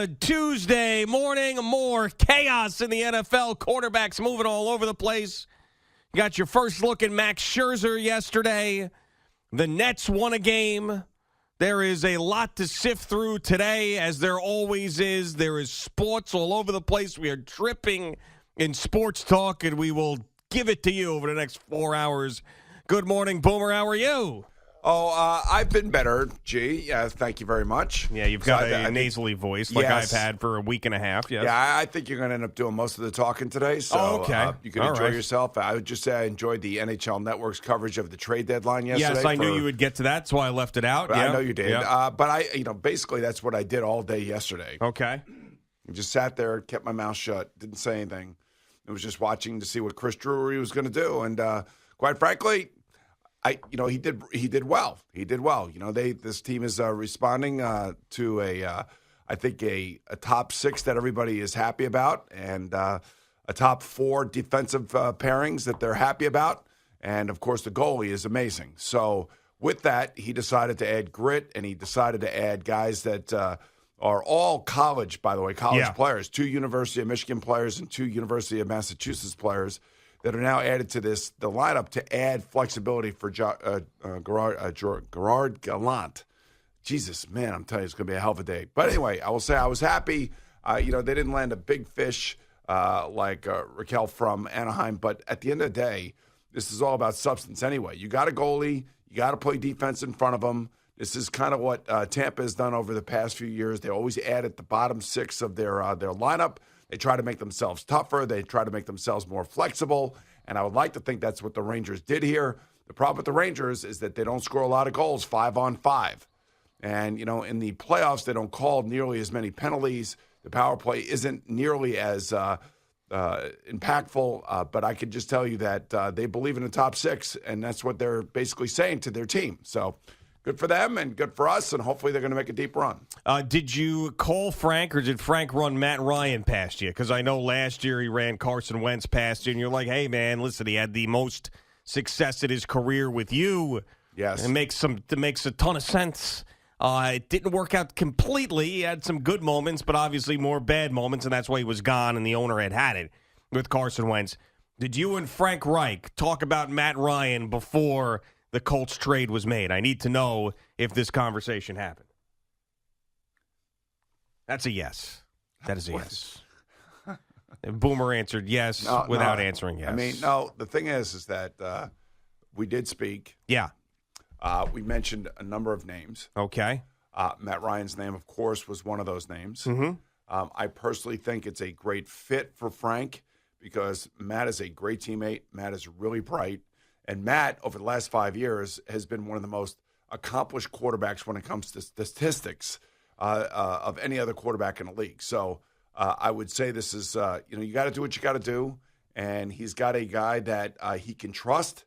Tuesday morning. More chaos in the NFL. Quarterbacks moving all over the place. You got your first look at Max Scherzer yesterday. The Nets won a game. There is a lot to sift through today, as there always is. There is sports all over the place. We are dripping in sports talk, and we will give it to you over the next 4 hours. Good morning, Boomer. How are you? I've been better, G. Thank you very much. Yeah, you've got a nasally voice like Yes. I've had for a week and a half. Yes. Yeah, I think you're going to end up doing most of the talking today. So okay. You can All enjoy right. yourself. I would just say I enjoyed the NHL Network's coverage of the trade deadline yesterday. Yes, I knew you would get to that, so I left it out. I Yeah. know you did. Yeah. But basically that's what I did all day yesterday. Okay. I just sat there, kept my mouth shut, didn't say anything. I was just watching to see what Chris Drury was going to do. And quite frankly, he did well. He did well. This team is responding to I think a top six that everybody is happy about, and a top four defensive pairings that they're happy about, and of course the goalie is amazing. So with that, he decided to add grit, and he decided to add guys that are all college, by the way, players, 2 University of Michigan players and 2 University of Massachusetts players that are now added to the lineup to add flexibility for Gerard Gallant. Jesus, man, I'm telling you, it's going to be a hell of a day. But anyway, I will say I was happy. They didn't land a big fish like Raquel from Anaheim. But at the end of the day, this is all about substance anyway. You got a goalie. You got to play defense in front of them. This is kind of what Tampa has done over the past few years. They always add at the bottom 6 of their lineup. They try to make themselves tougher. They try to make themselves more flexible. And I would like to think that's what the Rangers did here. The problem with the Rangers is that they don't score a lot of goals 5-on-5. And, in the playoffs, they don't call nearly as many penalties. The power play isn't nearly as impactful. But I can just tell you that they believe in the top 6, and that's what they're basically saying to their team. So good for them and good for us, and hopefully they're going to make a deep run. Did you call Frank, or did Frank run Matt Ryan past you? Because I know last year he ran Carson Wentz past you, and you're like, hey, man, listen, he had the most success in his career with you. Yes. It makes a ton of sense. It didn't work out completely. He had some good moments, but obviously more bad moments, and that's why he was gone, and the owner had it with Carson Wentz. Did you and Frank Reich talk about Matt Ryan before the Colts trade was made? I need to know if this conversation happened. That's a yes. That is a yes. Boomer answered yes without answering yes. I mean, no, the thing is that we did speak. Yeah. We mentioned a number of names. Okay. Matt Ryan's name, of course, was one of those names. Mm-hmm. I personally think it's a great fit for Frank because Matt is a great teammate. Matt is really bright. And Matt, over the last 5 years, has been one of the most accomplished quarterbacks when it comes to statistics of any other quarterback in the league. So I would say this is, you got to do what you got to do. And he's got a guy that he can trust.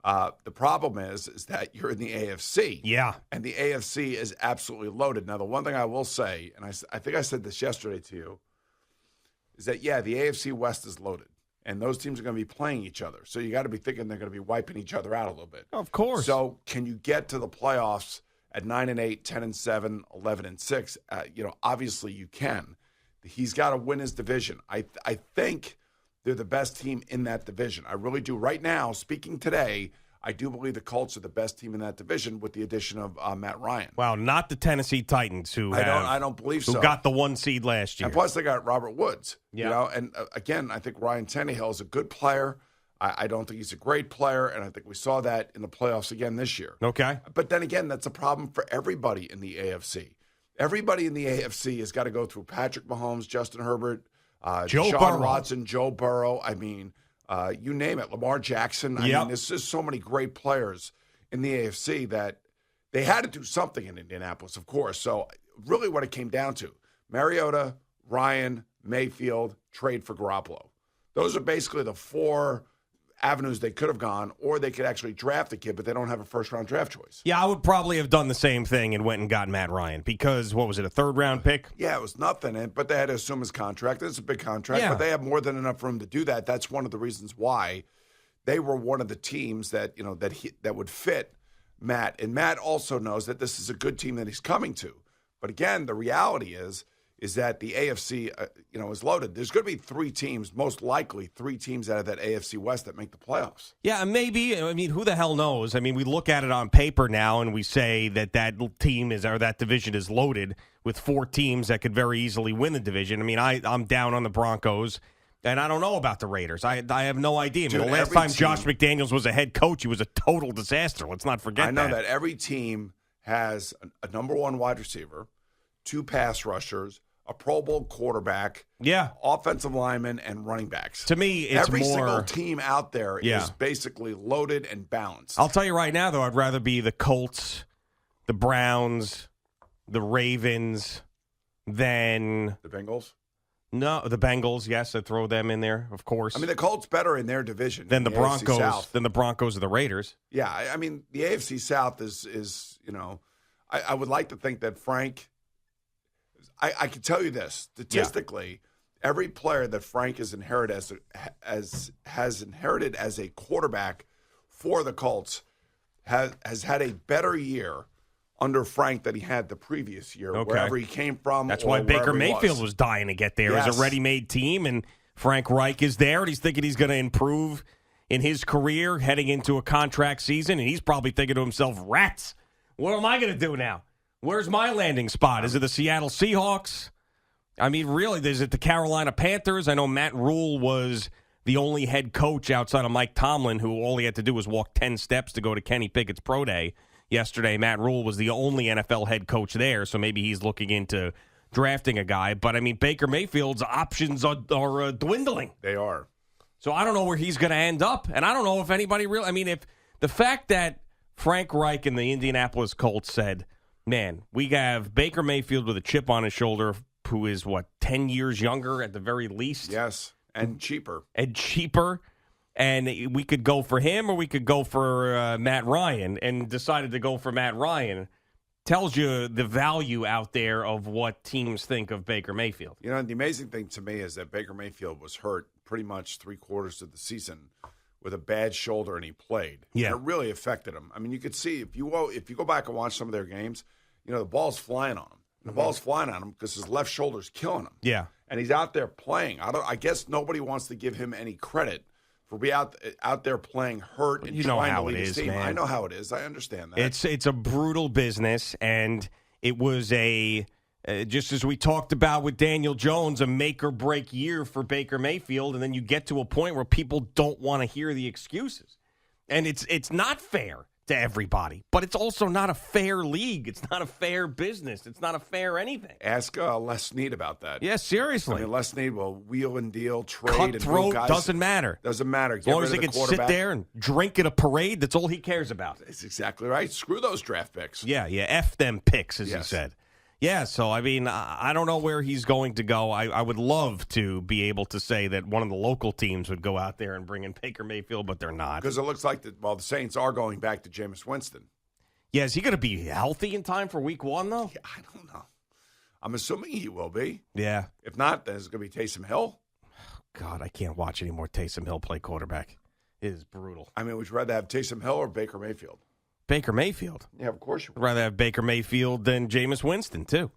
The problem is that you're in the AFC. Yeah. And the AFC is absolutely loaded. Now, the one thing I will say, and I think I said this yesterday to you, is that, the AFC West is loaded. And those teams are going to be playing each other. So you got to be thinking they're going to be wiping each other out a little bit. Of course. So can you get to the playoffs at 9-8, 10-7, 11-6? Obviously you can. He's got to win his division. I think they're the best team in that division. I really do. Right now, speaking today, I do believe the Colts are the best team in that division with the addition of Matt Ryan. Wow, not the Tennessee Titans I don't believe so. Who got the 1 seed last year. And plus they got Robert Woods. Yeah. And again, I think Ryan Tannehill is a good player. I don't think he's a great player, and I think we saw that in the playoffs again this year. Okay. But then again, that's a problem for everybody in the AFC. Everybody in the AFC has got to go through Patrick Mahomes, Justin Herbert, Deshaun Watson, Joe Burrow. I mean, you name it, Lamar Jackson. I mean, there's just so many great players in the AFC that they had to do something in Indianapolis, of course. So really what it came down to, Mariota, Ryan, Mayfield, trade for Garoppolo. Those are basically the 4 avenues they could have gone, or they could actually draft a kid, but they don't have a first-round draft choice. Yeah, I would probably have done the same thing and went and got Matt Ryan because, what was it, a 3rd-round pick? Yeah, it was nothing, but they had to assume his contract. It's a big contract, but they have more than enough room to do that. That's one of the reasons why they were one of the teams that that would fit Matt. And Matt also knows that this is a good team that he's coming to. But again, the reality is is that the AFC, is loaded. There's going to be three teams, most likely three teams out of that AFC West that make the playoffs. Yeah, maybe. I mean, who the hell knows? I mean, we look at it on paper now and we say that team is, or that division is loaded with four teams that could very easily win the division. I mean, I'm down on the Broncos, and I don't know about the Raiders. I have no idea. I mean, the last time Josh McDaniels was a head coach, he was a total disaster. Let's not forget that. I know that every team has a number one wide receiver, two pass rushers, a Pro Bowl quarterback, offensive linemen, and running backs. To me, it's every more, single team out there is basically loaded and balanced. I'll tell you right now, though, I'd rather be the Colts, the Browns, the Ravens than the Bengals. No, the Bengals. Yes, I throw them in there, of course. I mean, the Colts better in their division than the Broncos. Than the Broncos or the Raiders. Yeah, I mean, the AFC South is I would like to think that Frank. I can tell you this statistically, every player that Frank has inherited has inherited as a quarterback for the Colts has had a better year under Frank than he had the previous year, wherever he came from. That's why Baker Mayfield was dying to get there as a ready-made team, and Frank Reich is there, and he's thinking he's going to improve in his career heading into a contract season, and he's probably thinking to himself, rats, what am I going to do now? Where's my landing spot? Is it the Seattle Seahawks? I mean, really, is it the Carolina Panthers? I know Matt Rule was the only head coach outside of Mike Tomlin who all he had to do was walk 10 steps to go to Kenny Pickett's pro day. Yesterday, Matt Rule was the only NFL head coach there, so maybe he's looking into drafting a guy. But, I mean, Baker Mayfield's options are dwindling. They are. So I don't know where he's going to end up, and I don't know if anybody really – I mean, if the fact that Frank Reich and the Indianapolis Colts said – man, we have Baker Mayfield with a chip on his shoulder who is, 10 years younger at the very least? Yes, and cheaper. And we could go for him or we could go for Matt Ryan, and decided to go for Matt Ryan. Tells you the value out there of what teams think of Baker Mayfield. You know, the amazing thing to me is that Baker Mayfield was hurt pretty much 3/4 of the season with a bad shoulder, and he played. Yeah. And it really affected him. I mean, you could see if you go back and watch some of their games, the ball's flying on him. The ball's flying on him because his left shoulder's killing him. Yeah. And he's out there playing. I guess nobody wants to give him any credit for being out there playing hurt and trying to lead his team. Man. I know how it is. I understand that. It's a brutal business, and it was just as we talked about with Daniel Jones, a make-or-break year for Baker Mayfield, and then you get to a point where people don't want to hear the excuses. And it's not fair to everybody, but it's also not a fair league. It's not a fair business. It's not a fair anything. Ask Les Snead about that. Yeah, seriously. I mean, Les Snead will wheel and deal, trade, cutthroat, and guys. doesn't matter. Doesn't matter. As long as he can sit there and drink at a parade, that's all he cares about. That's exactly right. Screw those draft picks. Yeah, F them picks, as he said. Yeah, so, I mean, I don't know where he's going to go. I would love to be able to say that one of the local teams would go out there and bring in Baker Mayfield, but they're not. Because it looks like the Saints are going back to Jameis Winston. Yeah, is he going to be healthy in time for week 1, though? Yeah, I don't know. I'm assuming he will be. Yeah. If not, then it's going to be Taysom Hill. God, I can't watch any more Taysom Hill play quarterback. It is brutal. I mean, would you rather have Taysom Hill or Baker Mayfield? Baker Mayfield. Yeah, of course you would. I'd rather have Baker Mayfield than Jameis Winston, too.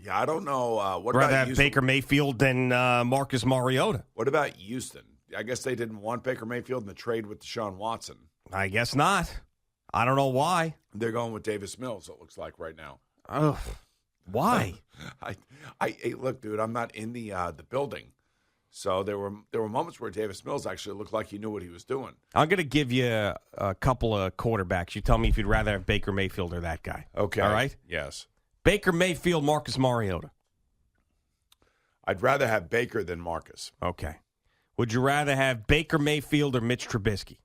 Yeah, I don't know. What I'd rather about have Houston? Baker Mayfield than Marcus Mariota. What about Houston? I guess they didn't want Baker Mayfield in the trade with Deshaun Watson. I guess not. I don't know why. They're going with Davis Mills, it looks like right now. Oh, why? Hey, look, dude, I'm not in the building. So there were moments where Davis Mills actually looked like he knew what he was doing. I'm going to give you a couple of quarterbacks. You tell me if you'd rather have Baker Mayfield or that guy. Okay. All right? Yes. Baker Mayfield, Marcus Mariota. I'd rather have Baker than Marcus. Okay. Would you rather have Baker Mayfield or Mitch Trubisky?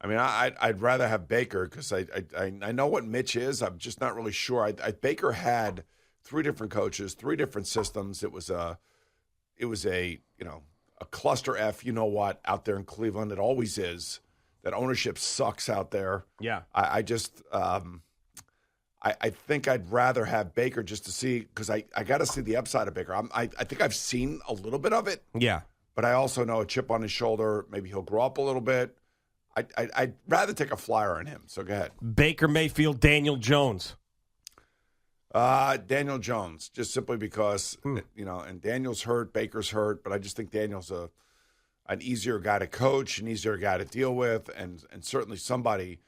I mean, I'd rather have Baker because I know what Mitch is. I'm just not really sure. Baker had 3 different coaches, 3 different systems. It was a cluster F. You know what, out there in Cleveland, it always is. That ownership sucks out there. Yeah. I think I'd rather have Baker just to see, because I got to see the upside of Baker. I think I've seen a little bit of it. Yeah. But I also know a chip on his shoulder. Maybe he'll grow up a little bit. I'd rather take a flyer on him. So go ahead. Baker Mayfield, Daniel Jones. Daniel Jones, just simply because, and Daniel's hurt, Baker's hurt, but I just think Daniel's an easier guy to coach, an easier guy to deal with, and certainly somebody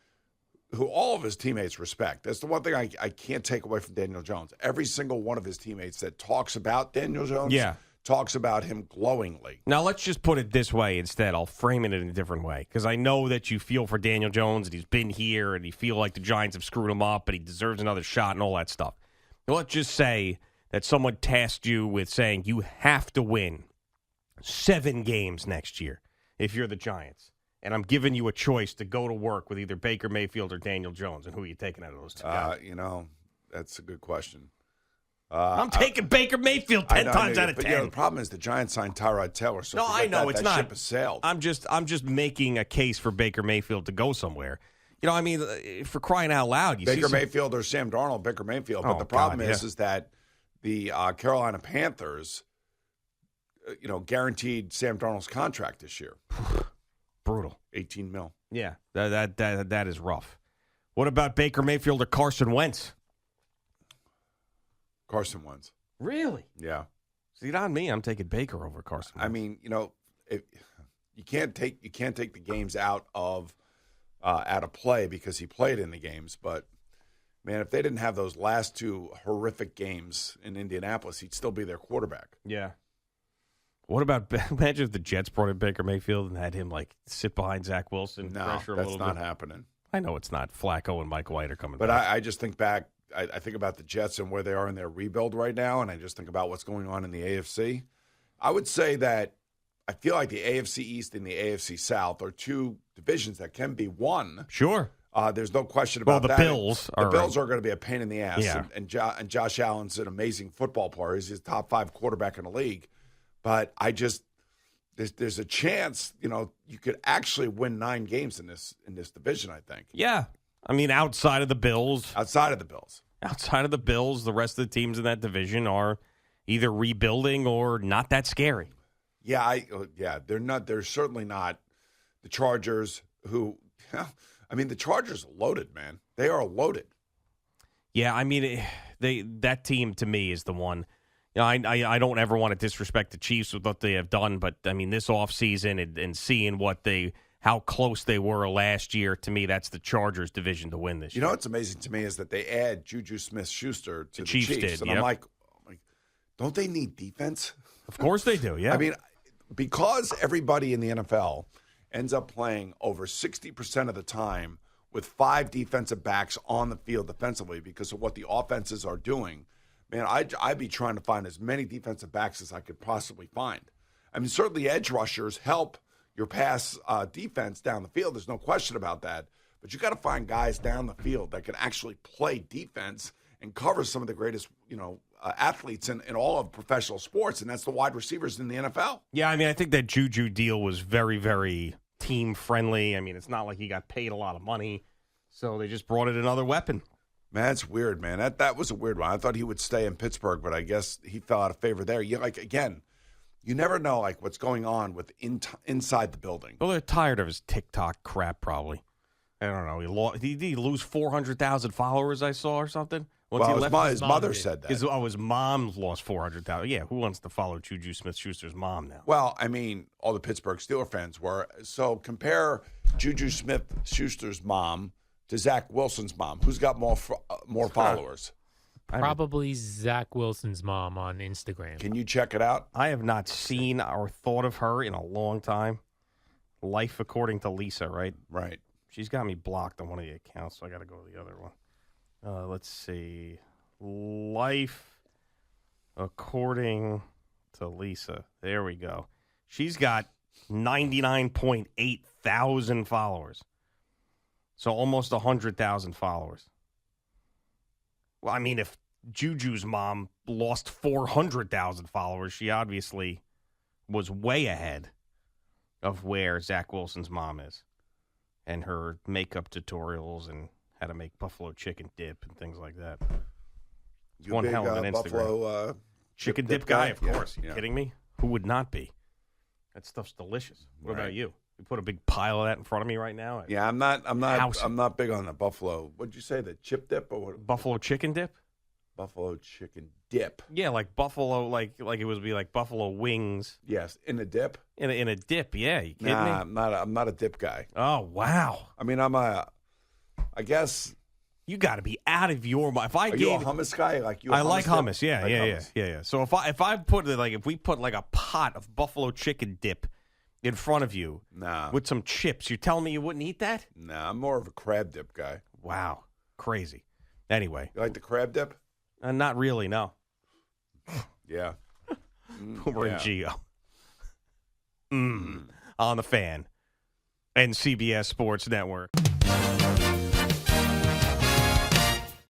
who all of his teammates respect. That's the one thing I can't take away from Daniel Jones. Every single one of his teammates that talks about Daniel Jones talks about him glowingly. Now, let's just put it this way instead. I'll frame it in a different way because I know that you feel for Daniel Jones and he's been here and you feel like the Giants have screwed him up and he deserves another shot and all that stuff. Now, let's just say that someone tasked you with saying you have to win 7 games next year if you're the Giants. And I'm giving you a choice to go to work with either Baker Mayfield or Daniel Jones. And who are you taking out of those two guys? That's a good question. I'm taking Baker Mayfield 10 times out of 10. The problem is the Giants signed Tyrod Taylor. So no, I know that, it's that not. Ship has sailed. I'm just making a case for Baker Mayfield to go somewhere. For crying out loud, Baker Mayfield or Sam Darnold, Baker Mayfield. But the problem is that the Carolina Panthers, guaranteed Sam Darnold's contract this year. Brutal. $18 million. Yeah, that is rough. What about Baker Mayfield or Carson Wentz? Carson Wentz. Really? Yeah. See, not me. I'm taking Baker over Carson Wentz. I mean, you can't take the games out of play because he played in the games. But man, if they didn't have those last 2 horrific games in Indianapolis, he'd still be their quarterback. Yeah. What about, imagine if the Jets brought in Baker Mayfield and had him sit behind Zach Wilson, pressure a little bit. No, that's not happening. I know it's not. Flacco and Mike White are coming back. But I just think back, I think about the Jets and where they are in their rebuild right now, and I just think about what's going on in the AFC. I would say that I feel like the AFC East and the AFC South are 2 divisions that can be won. Sure. There's no question about that. The Bills are going to be a pain in the ass. Yeah. And Josh Allen's an amazing football player. He's a top 5 quarterback in the league. But there's a chance, you could actually win 9 games in this division, I think. Yeah. I mean, outside of the Bills. Outside of the Bills, the rest of the teams in that division are either rebuilding or not that scary. Yeah, they're not. They're certainly not the Chargers who, the Chargers are loaded, man. They are loaded. Yeah, that team to me is the one. I don't ever want to disrespect the Chiefs with what they have done, but this offseason and seeing how close they were last year, to me, that's the Chargers division to win this year. You know what's amazing to me is that they add Juju Smith-Schuster to the Chiefs. Did, and I'm like, don't they need defense? Of course they do, yeah. Because everybody in the NFL ends up playing over 60% of the time with 5 defensive backs on the field defensively because of what the offenses are doing. Man, I'd be trying to find as many defensive backs as I could possibly find. Certainly edge rushers help your pass defense down the field. There's no question about that. But you got to find guys down the field that can actually play defense and cover some of the greatest, athletes in all of professional sports, and that's the wide receivers in the NFL. Yeah, I think that Juju deal was very, very team-friendly. It's not like he got paid a lot of money, so they just brought in another weapon. Man, that's weird, man. That was a weird one. I thought he would stay in Pittsburgh, but I guess he fell out of favor there. You never know what's going on with inside the building. Well, they're tired of his TikTok crap, probably. I don't know. Did he lose 400,000 followers? I saw or something. His mother said that. His mom lost 400,000. Yeah, who wants to follow Juju Smith-Schuster's mom now? Well, all the Pittsburgh Steelers fans were. So compare Juju Smith-Schuster's mom to Zach Wilson's mom. Who's got more followers? Probably Zach Wilson's mom on Instagram. Can you check it out? I have not seen or thought of her in a long time. Life according to Lisa, right? Right. She's got me blocked on one of the accounts, so I got to go to the other one. Let's see. Life according to Lisa. There we go. She's got 99.8 thousand followers. So almost 100,000 followers. Well, if Juju's mom lost 400,000 followers, she obviously was way ahead of where Zach Wilson's mom is. And her makeup tutorials and how to make buffalo chicken dip and things like that. It's one hell of an Instagram. Buffalo chicken dip guy, of course. Are you kidding me? Who would not be? That stuff's delicious. What about you? You put a big pile of that in front of me right now. Yeah, I'm not big on the buffalo. What'd you say? The chip dip or what? Buffalo chicken dip? Buffalo chicken dip. Yeah, like buffalo, like it would be like buffalo wings Yes, in a dip. in a dip. Yeah, you kidding Nah, me? I'm not a dip guy. Oh wow, I mean, I guess. you got to be out of your mind. If I Are gave, you a hummus guy? Like you? I like hummus. dip? Yeah, Like yeah, hummus? yeah. So if we put like a pot of buffalo chicken dip in front of you Nah, with some chips, you're telling me you wouldn't eat that? nah. I'm more of a crab dip guy. Wow, crazy. Anyway, You like the crab dip? not really. No, Yeah. we're in Geo. On the Fan and CBS Sports Network.